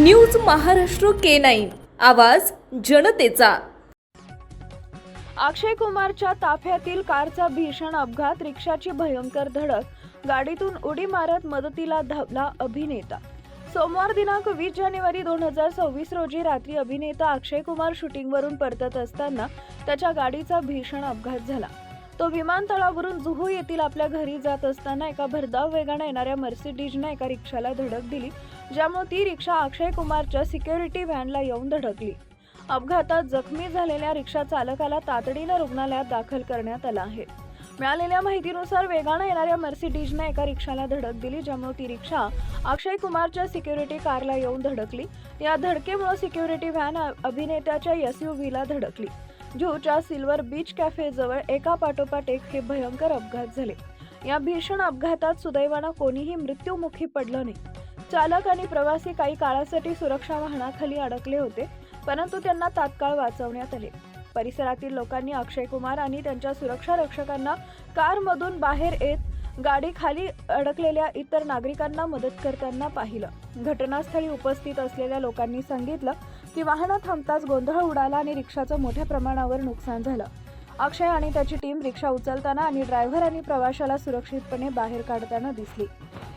News Maharashtra K9 आवाज जनतेचा। अक्षय कुमारच्या ताफ्यातील कारचा भीषण अपघात, रिक्षाची भयंकर धडक, गाडीतून उडी मारत मदतीला धावला अभिनेता। सोमवार दिनांक 20 जानेवारी 2026 रोजी रात्री अभिनेता अक्षय कुमार शूटिंगवरून परतत असताना त्याच्या गाडीचा भीषण अपघात झाला। तो विमानतळावरून जुहू येथील आपल्या घरी जात असताना एका भरधाव वेगाने येणाऱ्या मर्सिडीजने एका रिक्षाला धडक दिली, ज्यामुळे ती रिक्षा अक्षय कुमारच्या सिक्युरिटी व्हॅनला येऊन धडकली। अपघातात जखमी झालेल्या रिक्षा चालकाला तातडीने रुग्णालयात दाखल करण्यात आले आहे। मिळालेल्या माहितीनुसार वेगाने येणाऱ्या मर्सिडीजने एका रिक्षाला धडक दिली, ज्यामुळे ती रिक्षा अक्षय कुमारच्या सिक्युरिटी कारला येऊन धडकली। या धडकेमुळे सिक्युरिटी व्हॅन अभिनेत्याच्या SUVला धडकली। जुहूच्या सिल्वर बीच कॅफे जवळ एका पाठोपाठ एक हे भयंकर अपघात झाले। या भीषण अपघातात सुदैवाने कोणीही मृत्युमुखी पडलं नाही। चालक आणि प्रवासी काही काळासाठी सुरक्षा वाहनाखाली अडकले होते, परंतु त्यांना तात्काळ वाचवण्यात आले। परिसरातील लोकांनी अक्षय कुमार आणि त्यांच्या सुरक्षा रक्षकांना कारमधून बाहेर येत गाडी खाली अडकलेल्या इतर नागरिकांना मदत करताना पाहिलं। घटनास्थळी उपस्थित असलेल्या लोकांनी सांगितलं की वाहनं थांबताच गोंधळ उडाला आणि रिक्षाचं मोठ्या प्रमाणावर नुकसान झालं। अक्षय आणि त्याची टीम रिक्षा उचलताना आणि ड्रायव्हर आणि प्रवाशाला सुरक्षितपणे बाहेर काढताना दिसली।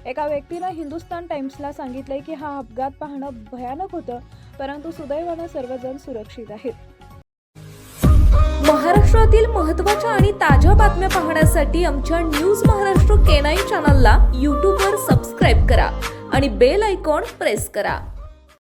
एका व्यक्तीने हिंदुस्तान टाइम्सला सांगितले की हा अपघात पाहणं भयानक होतं, परंतु सुदैवाने सर्वजण सुरक्षित आहेत। महाराष्ट्रातील महत्त्वाच्या आणि ताज्या बातम्या पाहण्यासाठी आमच्या न्यूज महाराष्ट्र K9 चॅनलला YouTube वर सबस्क्राइब करा आणि बेल आयकॉन प्रेस करा।